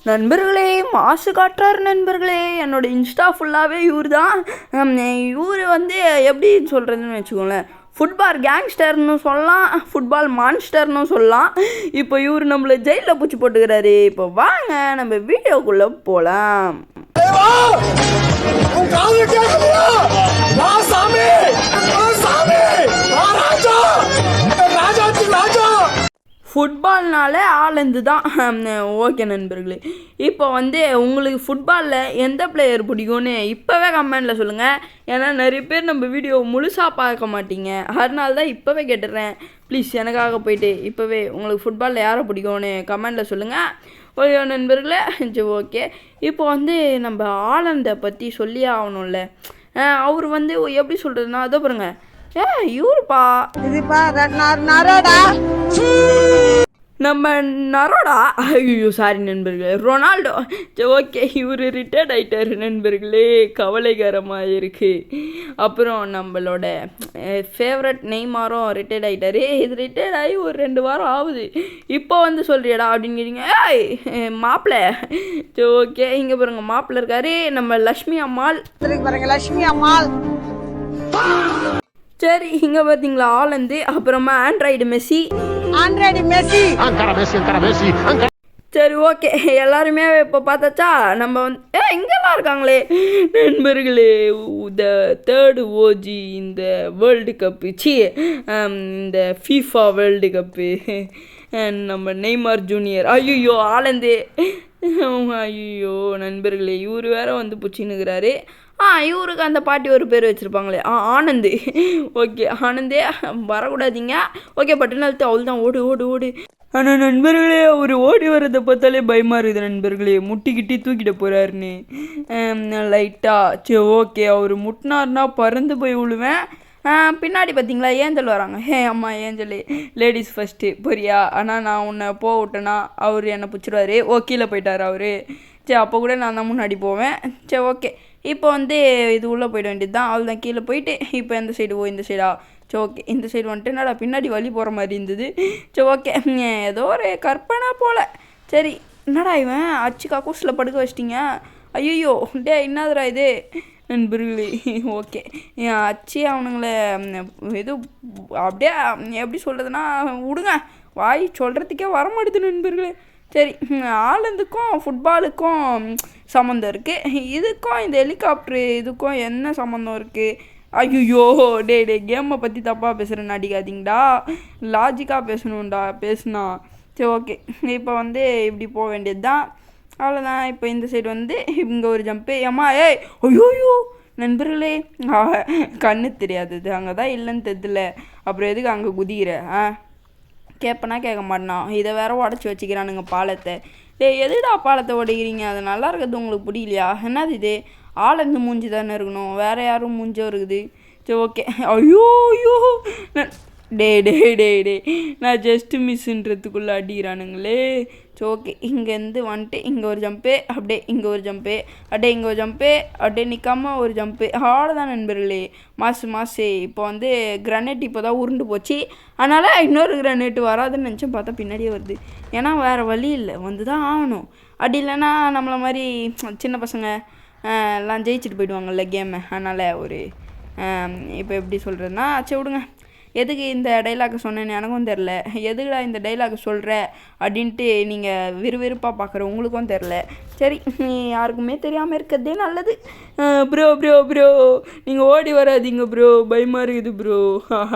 நண்பர்களே, மாசு காட்டுறாரு நண்பர்களே. என்னோட இன்ஸ்டா ஃபுல்லாகவே இவர் தான். இவர் வந்து எப்படி சொல்கிறதுன்னு வச்சுக்கோங்களேன், ஃபுட்பால் கேங்ஸ்டர்னு சொல்லலாம், ஃபுட்பால் மான்ஸ்டர்னு சொல்லலாம். இப்போ இவர் நம்மளை ஜெயிலில் பூச்சி போட்டுக்கிறாரு. இப்போ வாங்க நம்ம வீடியோக்குள்ளே போகலாம். ஃபுட்பால்னாலே ஆலந்து தான். ஓகே நண்பர்களே, இப்போ வந்து உங்களுக்கு ஃபுட்பாலில் எந்த பிளேயர் பிடிக்கும்னு இப்போவே கமெண்டில் சொல்லுங்கள். ஏன்னா நிறைய பேர் நம்ம வீடியோ முழுசாக பார்க்க மாட்டீங்க, அதனால தான் இப்போவே கேட்டுடுறேன். ப்ளீஸ் எனக்காக போயிட்டு இப்போவே உங்களுக்கு ஃபுட்பாலில் யாரை பிடிக்கும்னு கமெண்டில் சொல்லுங்கள். ஓகே நண்பர்களே, சரி ஓகே. இப்போ வந்து நம்ம ஆலந்தை பற்றி சொல்லியே ஆகணும்ல. அவர் வந்து எப்படி சொல்கிறதுனா, அதை பாருங்க, இவருப்பா இதுப்பா நரோடா, நம்ம நரோடா. ஐயோ சாரி நண்பர்களே, ரொனால்டோ. சரி ஓகே, இவர் ரிட்டையர்ட் ஆகிட்டார் நண்பர்களே, கவலைகரமாக இருக்குது. அப்புறம் நம்மளோட ஃபேவரட் நெய்மாரும் ரிட்டையர்ட் ஆகிட்டார். இது ரிட்டையர்ட் ஆகி ஒரு 2 வாரம் ஆகுது. இப்போ வந்து சொல்கிறியடா அப்படின்னு கேட்டீங்க. மாப்பிள்ளை. சரி ஓகே, இங்கே பாருங்க மாப்பிள்ளை இருக்காரு, நம்ம லக்ஷ்மி அம்மாள் பாருங்க, லக்ஷ்மி அம்மாள். சரி, இங்கே பார்த்தீங்களா ஆலந்து. அப்புறமா ஆண்ட்ராய்டு மெஸ்ஸி. சரி ஓகே, எல்லாருமே இப்போ பார்த்தாச்சா. நம்ம வந்து இங்கெல்லாம் இருக்காங்களே நண்பர்களே, த தேர்டு ஓஜி இந்த வேர்ல்டு கப்பு, இந்த ஃபீஃபா வேர்ல்டு கப்பு, நம்ம நெய்மார் ஜூனியர். ஐயோ ஆலந்து. ஐயோ நண்பர்களே, இவர் வேற வந்து புச்சின்னுக்கிறாரு. இவருக்கு அந்த பாட்டி ஒரு பேர் வச்சுருப்பாங்களே, ஆனந்து. ஓகே ஆனந்தே வரக்கூடாதீங்க. ஓகே பட்டுன்னு அவள் தான் ஓடு ஓடு ஓடு. ஆனால் நண்பர்களே, அவர் ஓடி வர்றதை பார்த்தாலே பயமாக இருக்குது நண்பர்களே, முட்டிக்கிட்டி தூக்கிட்டு போகிறாருன்னு லைட்டாக. சரி ஓகே, அவர் முட்டினார்னா பறந்து போய் விழுவேன். பின்னாடி பார்த்தீங்களா ஏஞ்சல் வராங்க. அம்மா ஏஞ்சல் லேடிஸ் ஃபஸ்ட்டு போறியா, ஆனால் நான் உன்னை போக விட்டேன்னா அவர் என்னை பிடிச்சிடுவார். கீழே போயிட்டார் அவர். சரி அப்போ கூட நான் தான் முன்னாடி போவேன். சரி ஓகே, இப்போ வந்து இது உள்ளே போயிட வேண்டியது தான். அவள் தான் கீழே போயிட்டு இப்போ எந்த சைடு இந்த சைடா. சரி ஓகே, இந்த சைடு வந்துட்டு என்னடா பின்னாடி வழி போகிற மாதிரி இருந்தது. சரி ஓகே, ஏதோ ஒரு கற்பனை போல். சரி என்னடா இவன் அச்சு கக்கூசில் படுக்க வச்சிட்டிங்க. ஐயோ என்னதுடா இது நண்பர்களே. ஓகே, என் அச்சு அவனுங்களை இது அப்படியே எப்படி சொல்கிறதுனா விடுங்க, வாய் சொல்கிறதுக்கே வரமாட்டுது நண்பர்களே. சரி, ஆலந்துக்கும் ஃபுட்பாலுக்கும் சம்மந்தம் இருக்குது, இதுக்கும் இந்த ஹெலிகாப்டரு இதுக்கும் என்ன சம்மந்தம் இருக்குது? ஐயோ டே கேமை பற்றி தப்பாக பேசுகிறேன்னு அடிக்காதீங்கடா, லாஜிக்காக பேசணும்டா பேசுனா. சரி ஓகே, இப்போ வந்து இப்படி போக வேண்டியது தான், அவ்வளோதான். இப்போ இந்த சைடு வந்து இங்கே ஒரு ஜம்ப்பு. ஐயோயோ நண்பர்களே, கண்ணு தெரியாதது அங்கே தான் இல்லைன்னு தெரியல, அப்புறம் எதுக்கு அங்கே குதிக்கிற? கேட்பனா கேட்க மாட்டான், இதை வேற உடச்சி வச்சுக்கிறானுங்க பாலத்தை. எதுடா பாலத்தை உடைக்கிறீங்க? அது நல்லா இருக்கிறது உங்களுக்கு பிடிக்கலையா? என்னது இது? ஆலந்து மூஞ்சி தானே இருக்கணும், வேறு யாரும் மூஞ்சோ இருக்குது. சரி ஓகே. ஐயோ டே நான் ஜஸ்ட்டு மிஸ்ன்றதுக்குள்ளே அடிக்கிறானுங்களே. சரி ஓகே, இங்கேருந்து வந்துட்டு இங்கே ஒரு ஜம்ப்பு, அப்படியே இங்கே ஒரு ஜம்ப்பு, அப்படியே இங்கே ஒரு ஜம்ப்பு, அப்படியே நிற்காம ஒரு ஜம்ப்பு. அவ்வளோதான் நண்பர்களே, மாசு. இப்போ வந்து கிரானைட் இப்போ தான் உருண்டு போச்சு, அதனால் இன்னொரு கிரானைட் வராதுன்னு நினச்சேன், பார்த்தா பின்னாடியே வருது. ஏன்னா வேறு வழி இல்லை, வந்து தான் ஆகணும். அப்படி இல்லைன்னா நம்மளை மாதிரி சின்ன பசங்க எல்லாம் ஜெயிச்சுட்டு போயிடுவாங்கள்ல கேமை, அதனால் ஒரு இப்போ எப்படி சொல்கிறதுனா, சரி விடுங்க. எதுக்கு இந்த டைலாக் சொன்னேன்னு எனக்கும் தெரில, எதுக்குடா இந்த டைலாக் சொல்கிற அப்படின்ட்டு நீங்கள் விறுவிறுப்பாக பார்க்குற உங்களுக்கும் தெரில. சரி, யாருக்குமே தெரியாமல் இருக்கிறதே நல்லது. ப்ரோ நீங்கள் ஓடி வராதிங்க ப்ரோ, பயமாக இருக்குது ப்ரோ,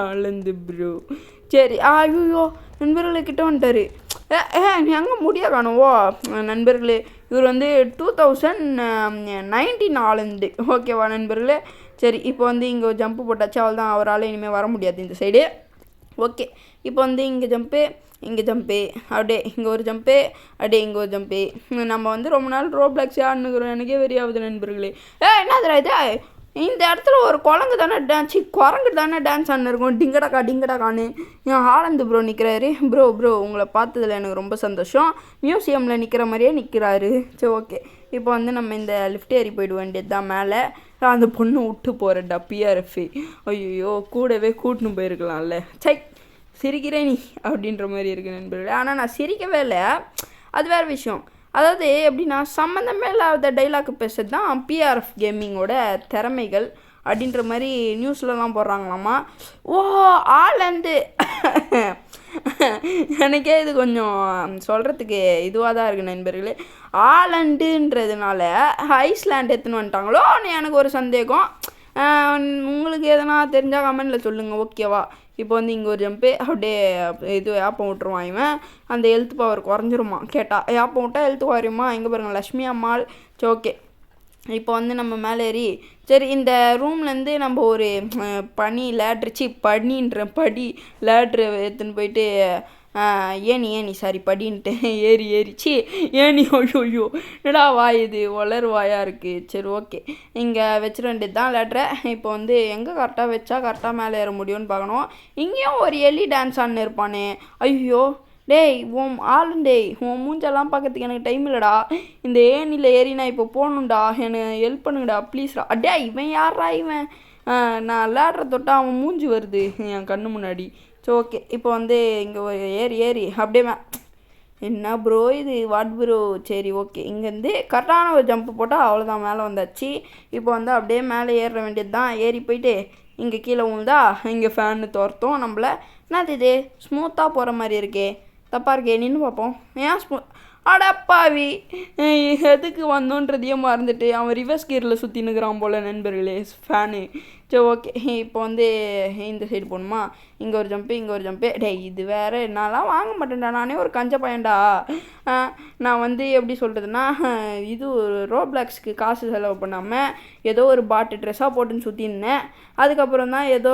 ஆலந்து ப்ரோ. சரி ஐயோ நண்பர்கள்கிட்ட வந்துட்டார். எங்கே முடிய காணுவோ நண்பர்களே, இவர் வந்து 2019 ஆலந்து. ஓகேவா நண்பர்களே? சரி, இப்போ வந்து இங்கே ஒரு ஜம்ப்பு போட்டாச்சு, அவள் தான், அவரால் இனிமேல் வர முடியாது இந்த சைடு. ஓகே, இப்போ வந்து இங்கே ஜம்ப்பு, அப்படியே இங்கே ஒரு ஜம்ப்பு, அப்படியே இங்கே ஒரு ஜம்ப்பு. நம்ம வந்து ரொம்ப நாள் ரோப்ளாக்ஸ் ஆடுனுக்குறோம், எனக்கே வெறியாகுது நண்பர்களே. என்னதுடா இது? இந்த இடத்துல ஒரு குரங்கு தானே டான்ஸ் ஆடினு இருக்கும், டிங்கடாக்கான்னு. என் ஆலந்து ப்ரோ நிற்கிறாரு. ப்ரோ உங்களை பார்த்ததில் எனக்கு ரொம்ப சந்தோஷம், மியூசியமில் நிற்கிற மாதிரியே நிற்கிறாரு. சரி ஓகே, இப்போ வந்து நம்ம இந்த லிஃப்ட் ஏறி போயிட வேண்டியது தான் மேலே. அந்த பொண்ணு விட்டு போகிறடா பிஆர்எஃப். ஐயோ கூடவே கூட்டின்னு போயிருக்கலாம்ல. சிரிக்கிறேன் நீ அப்படின்ற மாதிரி இருக்குது நண்பர்களே. ஆனால் நான் சிரிக்கவே இல்லை, அது வேறு விஷயம். அதாவது எப்படின்னா சம்மந்தமே இல்லாத டைலாக் பேசுறது தான் பிஆர்எஃப் கேமிங்கோட திறமைகள் அப்படின்ற மாதிரி நியூஸ்லலாம் போடுறாங்களாமா. ஓ ஆலந்து எனக்கே இது கொஞ்சம் சொல்கிறதுக்கு இதுவாக தான் இருக்குது நண்பர்களே. ஆலண்டுன்றதுனால ஐஸ்லாண்ட் எடுத்துன்னு வந்துட்டாங்களோன்னு எனக்கு ஒரு சந்தேகம். உங்களுக்கு எதனா தெரிஞ்சால் கமெண்டில் சொல்லுங்கள், ஓகேவா? இப்போ வந்து இங்கே ஒரு ஜம்ப்பு அப்படியே இது ஏப்பம் விட்டுருவான் இவன். அந்த ஹெல்த் பவர் குறைஞ்சிருமா கேட்டால், ஏப்பம் விட்டால் ஹெல்த் குறையுமா? இங்கே பாருங்கள் லக்ஷ்மி அம்மாள். சரி ஓகே, இப்போ வந்து நம்ம மேலே ஏறி சரி இந்த ரூம்லேருந்து நம்ம ஒரு படி லேட்ரு எடுத்துன்னு போயிட்டு ஏணி சாரி படின்ட்டு ஏறிச்சு ஏணி. ஐயோ என்னடா வாய் இது வளர் வாயாக இருக்குது. சரி ஓகே, இங்கே வச்சிட வேண்டியது தான் லேட்ரை. இப்போ வந்து எங்கே கரெக்டாக வச்சா கரெக்டாக மேலே ஏற முடியும்னு பார்க்கணும். இங்கேயும் ஒரு எலி டான்ஸ் ஆன்னு இருப்பானே. ஐயோ டேய் உன் மூஞ்செல்லாம் பார்க்கறதுக்கு எனக்கு டைம் இல்லைடா. இந்த ஏணியில் ஏறி நான் இப்போ போகணுண்டா, எனக்கு ஹெல்ப் பண்ணுங்கடா ப்ளீஸ்டா. அடே இவன் யாரா இவன்? நான் விளையாடுற தொட்டா அவன் மூஞ்சி வருது என் கண்ணு முன்னாடி. ஸோ ஓகே, இப்போ வந்து இங்கே ஏறி அப்படியே என்ன ப்ரோ இது வாட் ப்ரோ? சரி ஓகே, இங்கேருந்து கரெக்டான ஒரு ஜம்ப்பு போட்டால் அவ்வளோதான், மேலே வந்தாச்சு. இப்போ வந்து அப்படியே மேலே ஏற வேண்டியது தான். ஏறி போயிட்டு இங்கே கீழே விழுந்தா இங்கே ஃபேனு துரத்தும் நம்மளை. என்னது இது ஸ்மூத்தாக போகிற மாதிரி இருக்கே, தப்பாக இருக்கே, நின்று பார்ப்போம். ஏன் அடப்பாவி எதுக்கு வந்தோன்றதையே மறந்துட்டு அவன் ரிவர்ஸ் கியரில் சுற்றினுக்கிறான் போல் நண்பர்களே ஃபேனு. சரி ஓகே, இப்போ வந்து இந்த சைடு போகணுமா? இங்கே ஒரு ஜம்ப்பு. டே இது வேறு என்னாலாம் வாங்க மாட்டேன்டா, நானே ஒரு கஞ்ச பையன்டா. நான் வந்து எப்படி சொல்கிறதுனா, இது ரோப்ளாக்ஸ்க்கு காசு செலவு பண்ணாமல் ஏதோ ஒரு பாட்டு ட்ரெஸ்ஸாக போட்டுன்னு சுற்றிருந்தேன். அதுக்கப்புறம் தான் ஏதோ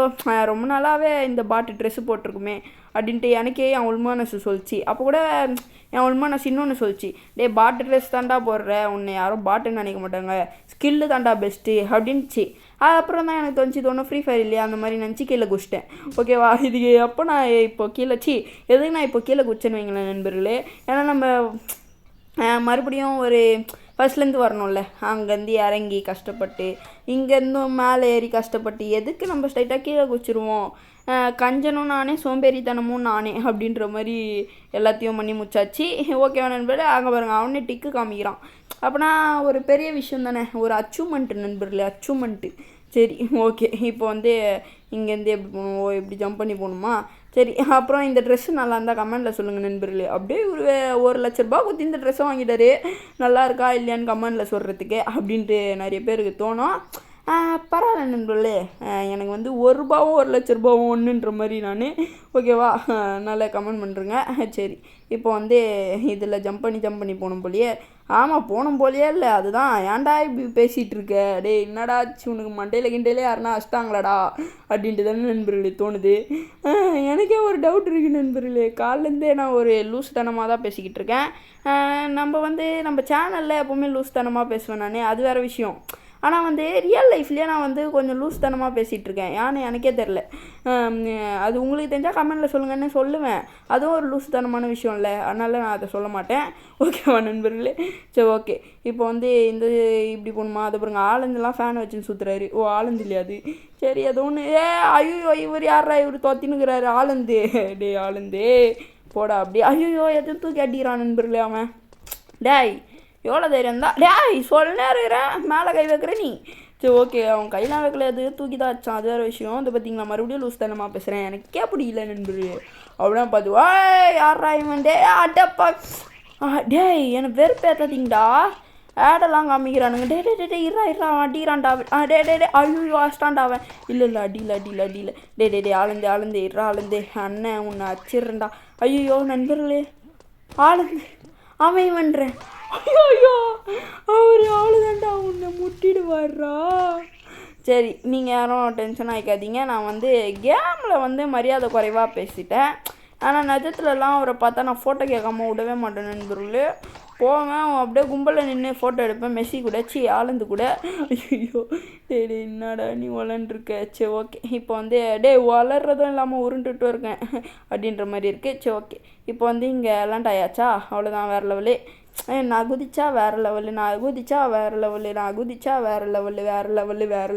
ரொம்ப நாளாகவே இந்த பாட்டு ட்ரெஸ்ஸு போட்டிருக்குமே அப்படின்ட்டு எனக்கே என் உள்மனசு சொல்லிச்சு. அப்போ கூட என் உள்மனசு இன்னொன்று சொல்லிச்சு, டே பாட்டு ட்ரெஸ் தாண்டா போடுற, உன்னை யாரும் பாட்டுன்னு நினைக்க மாட்டாங்க, ஸ்கில்லு தாண்டா பெஸ்ட்டு அப்படின்ச்சு. அதுக்கப்புறம் தான் எனக்கு தோணும் ஃப்ரீ ஃபயர் இல்லையா அந்த மாதிரி நினச்சி கீழே குச்சிட்டேன். ஓகேவா? இது எப்போ நான் இப்போ எதுக்கு நான் இப்போ கீழே குச்சின்னு வைங்களேன் நண்பர்களே. ஏன்னா நம்ம மறுபடியும் ஒரு ஃபஸ்ட்லேருந்து வரணும்ல, அங்கேருந்து இறங்கி கஷ்டப்பட்டு இங்கேருந்தும் மேலே ஏறி கஷ்டப்பட்டு எதுக்கு நம்ம ஸ்ட்ரைட்டாக கீழே குச்சிருவோம். கஞ்சனும் நானே சோம்பேறித்தனமும் நானே அப்படின்ற மாதிரி எல்லாத்தையும் பண்ணி முச்சாச்சு. ஓகேவா நண்பர்களே? அங்கே பாருங்கள் அவனே டிக்கு காமிக்கிறான். அப்போனா ஒரு பெரிய விஷயம் தானே, ஒரு அச்சீவ்மெண்ட்டு நண்பர்களே, அச்சீவ்மெண்ட்டு. சரி ஓகே, இப்போ வந்து இங்கேருந்து எப்படி போகணும், எப்படி ஜம்ப் பண்ணி போகணுமா? சரி, அப்புறம் இந்த ட்ரெஸ்ஸு நல்லா இருந்தால் கமெண்டில் சொல்லுங்கள் நண்பர்களே. அப்படியே ஒரு லட்ச ரூபா கொடுத்து இந்த ட்ரெஸ்ஸை வாங்கிட்டாரு, நல்லா இருக்கா இல்லையான்னு கமெண்டில் சொல்கிறதுக்கு அப்படின்ட்டு நிறைய பேருக்கு தோணும். பரவாயில்ல நண்பர்களே, எனக்கு வந்து ₹1 1,00,000 ஒன்றுன்ற மாதிரி நான் ஓகேவா நல்லா கமெண்ட் பண்ணுறேங்க. சரி, இப்போ வந்து இதில் ஜம்ப் பண்ணி போகணும் போலியே. ஆமாம் போகணும் போலியே இல்லை, அதுதான் ஏன்டா இப்படி பேசிகிட்டு இருக்க, டே என்னடாச்சு உனக்கு மண்டையில் யாருன்னா அஷ்டாங்களாடா அப்படின்ட்டு தானே நண்பர்களே தோணுது. எனக்கே ஒரு டவுட் இருக்குது நண்பர்களே, காலிலேருந்தே நான் ஒரு லூஸ் தனமாக தான் பேசிக்கிட்டு இருக்கேன். நம்ம சேனலில் எப்போவுமே லூஸ் தனமாக பேசுவேன் நான், அது வேறு விஷயம். ஆனால் வந்து ரியல் லைஃப்லேயே நான் வந்து கொஞ்சம் லூஸ் தனமாக பேசிகிட்டு இருக்கேன், ஏன்னு எனக்கே தெரில. அது உங்களுக்கு தெரிஞ்சால் கமெண்டில் சொல்லுங்கன்னு சொல்லுவேன். அதுவும் ஒரு லூஸ் தனமான விஷயம் இல்லை, அதனால் நான் அதை சொல்ல மாட்டேன். ஓகேவா நண்பர்களே? சரி ஓகே, இப்போ வந்து இந்த இப்படி போகணுமா? அதை பாருங்க ஆலந்துலாம் ஃபேன் வச்சுன்னு சுற்றுறாரு. ஓ ஆலந்து இல்லையா அது? சரி அது ஒன்று. ஐயோ இவர் யாரா இவர் தொத்தினுக்கிறாரு? ஆலந்து டே ஆலந்தே போடா அப்படி. ஐயோ எதுவும் தூக்கி அடிக்கிறான் நண்பர்களே அவன். டேய் எவ்வளோ தைரியம் தான் டேய், சொல்ல இருக்கிறேன் மேலே கை வைக்கிற நீ. சரி ஓகே, அவன் கையெல்லாம் வைக்கல, அது தூக்கி தான் வச்சான், அது வேறு விஷயம். அதை பார்த்தீங்களா மறுபடியும் லூஸ் தனமாக பேசுகிறேன், எனக்கே பிடிக்கல நண்பர். அப்படின்னா பார்த்து யாரா இவன்? டே அடப்பா டேய் எனக்கு வெறுப்பேற்றாதீங்கடா, ஆடெல்லாம் காமிக்கிறானுங்க. டே இரா அவன் அடிக்கிறான்டா. டே ஐயோ அஷ்டான்டா அவன். இல்லை அடியில் டே ஆளுந்தே ஆளுந்தே அண்ணன் உன்னை அச்சிடுறேன்டா. ஐயோ நண்பர்களே, ஆளுந்து அவன் இவன்றேன். ஐயோ அவர் ஆளுதான்டா உன்னை முட்டிடுவார்ரா. சரி நீங்கள் யாரும் டென்ஷன் ஆகிக்காதீங்க, நான் வந்து கேமில் வந்து மரியாதை குறைவாக பேசிட்டேன். ஆனால் நிஜத்துலலாம் அவரை பார்த்தா நான் ஃபோட்டோ கேட்காம விடவே மாட்டேன் நண்பர்களே. போவேன் அப்படியே கும்பலில் நின்று ஃபோட்டோ எடுப்பேன், மெஸ்ஸி கூட ஆளுந்து கூட. ஐயோ டே என்னடா நீ வளர்ந்துருக்க. சரி ஓகே, இப்போ வந்து வளர்றதும் இல்லாமல் உருண்டுட்டு இருக்கேன் அப்படின்ற மாதிரி இருக்குது. சரி ஓகே, இப்போ வந்து இங்கே லேண்ட் ஆயாச்சா, அவ்வளோதான் வேறு லெவலு. நான் குதிச்சா வேறு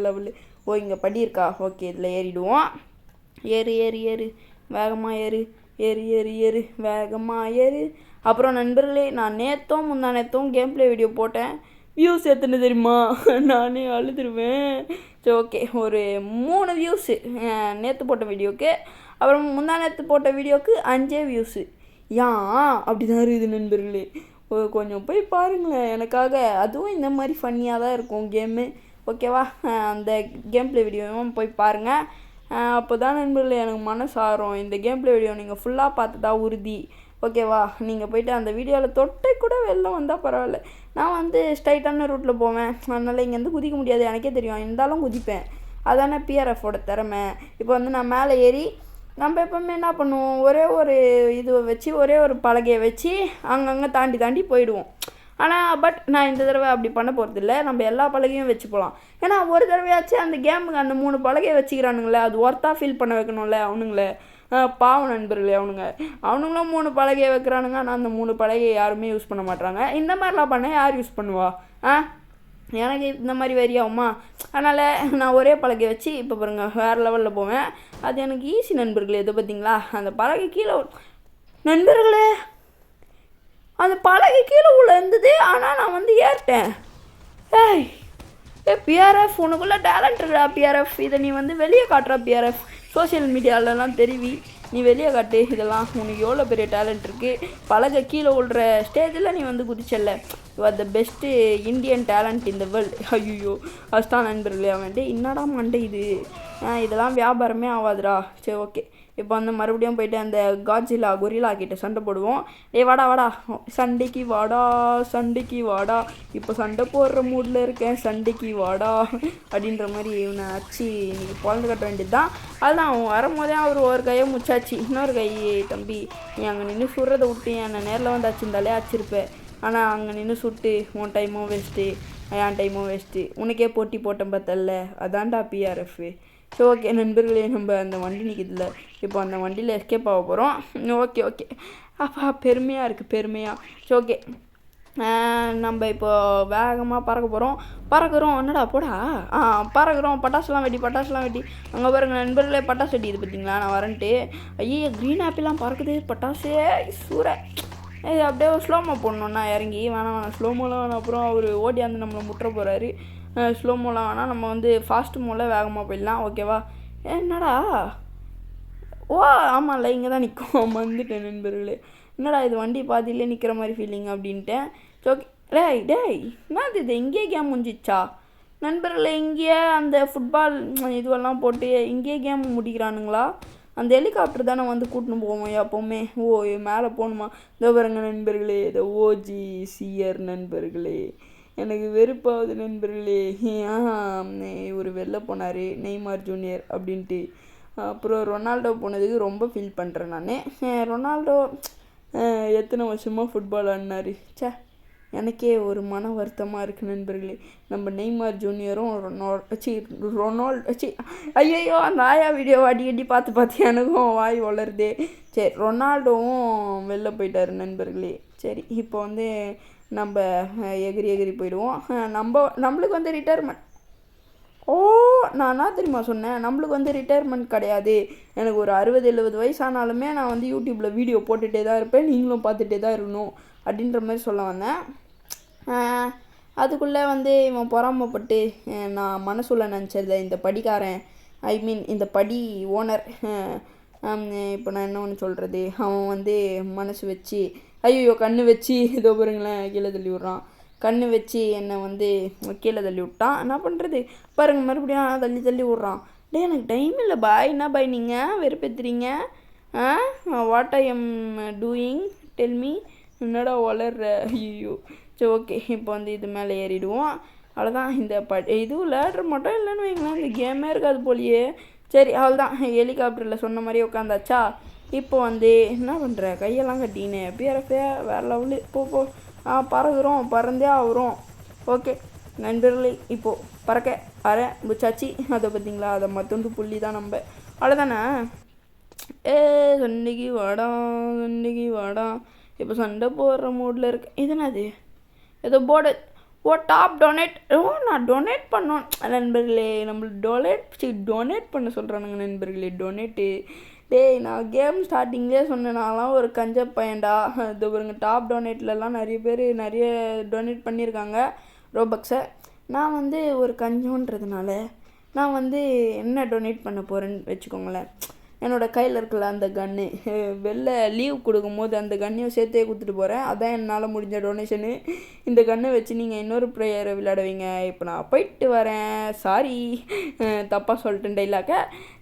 லெவலு. ஓ இங்கே படி இருக்கா? ஓகே இதில் ஏறிடுவோம். ஏறு வேகமாக ஏறு. ஏறு ஏறு ஏறு வேகமாக ஏறு. அப்புறம் நண்பர்களே, நான் முந்தா நேற்றும் கேம் ப்ளே வீடியோ போட்டேன். வியூஸ் எத்தனை தெரியுமா? நானே அழுதுருவேன். சரி ஓகே, ஒரு 3 வியூஸு நேற்று போட்ட வீடியோவுக்கு. அப்புறம் முந்தா நேற்று போட்ட வீடியோவுக்கு 5 வியூஸு. அப்படி தான் இருக்குது நண்பர்களே. கொஞ்சம் போய் பாருங்களேன் எனக்காக. அதுவும் இந்த மாதிரி ஃபன்னியாக தான் இருக்கும் கேமு. ஓகேவா? அந்த கேம் ப்ளே வீடியோவும் போய் பாருங்கள். அப்போ தான் நண்பர்களே எனக்கு மனசு ஆறும். இந்த கேம் ப்ளே வீடியோ நீங்கள் ஃபுல்லாக பார்த்ததா உறுதி. ஓகேவா? நீங்கள் போய்ட்டு அந்த வீடியோவில் தொட்டை கூட வெளில வந்தால் பரவாயில்ல. நான் ஸ்ட்ரைட்டான ரூட்டில் போவேன். அதனால் இங்கேருந்து குதிக்க முடியாது, எனக்கே தெரியும். இருந்தாலும் குதிப்பேன். அதானே பிஆர்எஃபோட திறமை. இப்போ நான் மேலே ஏறி நம்ம எப்போவுமே என்ன பண்ணுவோம், ஒரே ஒரு இதுவை வச்சு, ஒரே ஒரு பலகையை வச்சு அங்கங்கே தாண்டி தாண்டி போயிடுவோம். ஆனால் நான் இந்த தடவை அப்படி பண்ண போகிறதில்ல. நம்ம எல்லா பலகையும் வச்சு போகலாம். ஏன்னா ஒரு தடவையாச்சும் அந்த கேமுக்கு அந்த 3 பலகையை வச்சுக்கிறானுங்களே, அது ஒர்த்தாக ஃபீல் பண்ண வைக்கணும்ல அவனுங்களே. பாவம் நண்பர்களே, அவனுங்களும் 3 பலகையை வைக்கிறானுங்க. ஆனால் அந்த 3 பலகையை யாருமே யூஸ் பண்ண மாட்டாங்க. இந்த மாதிரிலாம் பண்ண யார் யூஸ் பண்ணுவா? எனக்கு இந்த மாதிரி வெறியாகுமா? அதனால் நான் ஒரே பலகை வச்சு இப்போ பாருங்கள் வேறு லெவலில் போவேன். அது எனக்கு ஈஸி நண்பர்களே. இது பார்த்தீங்களா, அந்த பலகை கீழே நண்பர்களே, அந்த பலகை கீழே உள்ள இருந்தது. ஆனால் நான் ஏறிட்டேன். பிஆர்எஃப், உனக்குள்ளே டேலண்ட் இருக்குடா பிஆர்எஃப். இதை நீ வெளியே காட்டுறா பிஆர்எஃப். சோஷியல் மீடியாவிலலாம் தெரிவி, நீ வெளியே காட்டு. இதெல்லாம் உனக்கு எவ்வளோ பெரிய டேலண்ட் இருக்குது. பலகை கீழே விழுற ஸ்டேஜில் நீ குதிச்சல்ல. You are the best Indian talent in the world. ஐயோ அதுதான் நண்பர்களே. என்னடா மண்டை இது, இதெல்லாம் வியாபாரமே ஆகாதுடா. சரி ஓகே, இப்போ மறுபடியும் போயிட்டு அந்த கொரில்லா கிட்ட சண்டை போடுவோம். வாடா சண்டைக்கு வாடா. இப்போ சண்டை போடுற மூடில் இருக்கேன், சண்டைக்கு வாடா அப்படின்ற மாதிரி இவனை அச்சு இன்னைக்கு பொழந்து கட்ட வேண்டியது தான். அதுதான் அவன் வரும்போதே அவர் ஒரு கையை முச்சாச்சு. இன்னொரு கை, தம்பி நீ அங்கே நின்று சுடுறதை விட்டு என்னை நேரில் அச்சிருந்தாலே அச்சிருப்பேன். ஆனால் அங்கே நின்று சுட்டு உன் டைமும் வேஸ்ட்டு, என் டைமும் வேஸ்ட்டு. உனக்கே போட்டி போட்டேன் பார்த்தல்ல, அதான்டா பிஆர்எஃப். ஸோ ஓகே நண்பர்களே, நம்ம அந்த வண்டி நிற்கிதுல, இப்போ அந்த வண்டியில் எஸ்கேப் ஆக போகிறோம். ஓகே அப்பா பெருமையாக இருக்குது, பெருமையாக. ஸோ ஓகே, நம்ம இப்போ வேகமாக பறக்கிறோம். என்னடா போடா, பறக்கிறோம். பட்டாசுலாம் வெட்டி அங்கே பாருங்க நண்பர்களே, பட்டாசு வெட்டி. இது பார்த்தீங்களா, நான் வரேன்ட்டு. ஐயோ க்ரீன் ஆப்பிலாம் பறக்குது, பட்டாசே சூறை. இது அப்படியே ஸ்லோமோ போடணுன்னா இறங்கி வேணாம் ஸ்லோமோலாம் வேணாம். அப்புறம் அவர் ஓடியாந்து நம்மளை முட்டுற போகிறாரு. ஸ்லோமோலாம் வேணாம், நம்ம ஃபாஸ்ட் மோடில் வேகமாக போயிடலாம். ஓகேவா? என்னடா ஆமாம்ல, இங்கே தான் நிற்கும். வந்துட்டேன் நண்பர்களே. என்னடா இது வண்டி பாதியிலே நிற்கிற மாதிரி ஃபீலிங் அப்படின்ட்டேன். ஓகே டேய் என்னது இது, இங்கேயே கேம் முடிஞ்சிச்சா நண்பர்களே? இங்கேயே அந்த ஃபுட்பால் இதுவெல்லாம் போட்டு இங்கேயே கேம் முடிக்கிறானுங்களா? அந்த ஹெலிகாப்டர் தானே கூட்டின்னு போவோம் எப்போவுமே. மேலே போகணுமா? இதோ பாருங்க நண்பர்களே, இதை OGCR நண்பர்களே, எனக்கு வெறுப்பாகுது நண்பர்களே. ஒரு வெளில போனார் நெய்மார் ஜூனியர் அப்படின்ட்டு. அப்புறம் ரொனால்டோ போனதுக்கு ரொம்ப ஃபீல் பண்ணுறேன் நான். ரொனால்டோ எத்தனை வருஷமாக ஃபுட்பால் ஆடினார். எனக்கே ஒரு மன வருத்தமாக இருக்குது நண்பர்களே. நம்ம நெய்மார் ஜூனியரும் ரொனால்டோ ஐயோ அந்த ஆயா வீடியோ அடி பார்த்து எனக்கும் வாய் வளருதே. சரி, ரொனால்டோவும் வெளில போயிட்டார் நண்பர்களே. சரி, இப்போ நம்ம எகிரி போயிடுவோம். நம்மளுக்கு ரிட்டையர்மெண்ட். நான் என்ன தெரியுமா சொன்னேன், நம்மளுக்கு ரிட்டையர்மெண்ட் கிடையாது. எனக்கு ஒரு 60-70 வயசானாலுமே நான் யூடியூப்பில் வீடியோ போட்டுகிட்டே தான் இருப்பேன், நீங்களும் பார்த்துட்டே தான் இருக்கணும் அப்படின்ற மாதிரி சொல்ல வந்தேன். அதுக்குள்ளே இவன் பொறாமப்பட்டு நான் மனசுள்ள நினச்சத இந்த படிக்காரன், இந்த படி ஓனர், இப்போ நான் என்ன ஒன்று சொல்கிறது, அவன் மனசு வச்சு ஐயோ கண்ணு வச்சு இதோ பாருங்களேன் கீழே தள்ளி விட்றான். கண்ணு வச்சு என்னை கீழே தள்ளி விட்டான். என்ன பண்ணுறது பாருங்கள், மறுபடியும் தள்ளி விட்றான். எனக்கு டைம் இல்லை பாய். என்ன பாய் நீங்கள் வெறுப்பேற்றுறீங்க? What I am doing tell me. என்னடா வளர்ற? ஐயோ சரி ஓகே, இப்போ இது மேலே ஏறிடுவோம். அவ்வளோதான். இந்த இது விளையாடுற மட்டும் இல்லைன்னு வைங்களேன், இந்த கேமே இருக்காது போலியே. சரி அவ்வளோதான், ஹெலிகாப்டரில் சொன்ன மாதிரி உட்காந்தாச்சா. இப்போ என்ன பண்ணுற, கையெல்லாம் கட்டின்னு பிஆர்எஃபே வேறு லெவலு. போ பறந்தே ஆகிறோம். ஓகே நண்பர்களே, இப்போது பறக்க முச்சாச்சு. அதை பார்த்தீங்களா, அதை மற்றொன்று புள்ளி தான் நம்ம. அவ்வளோதானே. சண்டைக்கு வாடா. இப்போ சண்டை போடுற மூடில் இருக்கு. இதுனாது ஏதோ போர்டு டாப் டொனேட். நான் டொனேட் பண்ணோம் நண்பர்களே. நம்மளுக்கு டொனேட் பண்ண சொல்கிறானுங்க நண்பர்களே. டொனேட்டு டேய் நான் கேம் ஸ்டார்டிங்லேயே சொன்னேன், நான்லாம் ஒரு கஞ்ச பையன்டா. இது பாருங்க டாப் டொனேட்லலாம் நிறைய பேர் நிறைய டொனேட் பண்ணியிருக்காங்க ரோபக்ஸை. நான் வந்து ஒரு கஞ்சோன்றதுனால நான் வந்து என்ன டொனேட் பண்ண போகிறேன்னு வச்சுக்கோங்களேன். என்னோடய கையில் இருக்கல அந்த கன்று, வெளில லீவ் கொடுக்கும்போது அந்த கன்னையும் சேர்த்தே கொடுத்துட்டு போகிறேன். அதான் என்னால் முடிஞ்ச டொனேஷனு. இந்த கன்னை வச்சு நீங்கள் இன்னொரு ப்ளேயரை விளையாடுவீங்க. இப்போ நான் போயிட்டு வரேன். சாரி தப்பாக சொல்லிட்டேன் டைலாக்க.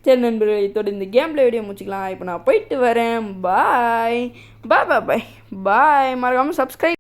சரி நண்பர்கள், இதோட இந்த கேமில் வீடியோ முடிச்சிக்கலாம். இப்போ நான் போயிட்டு வரேன். பாய் பாய் பாய் பாய் பாய். மறக்காமல் சப்ஸ்கிரைப்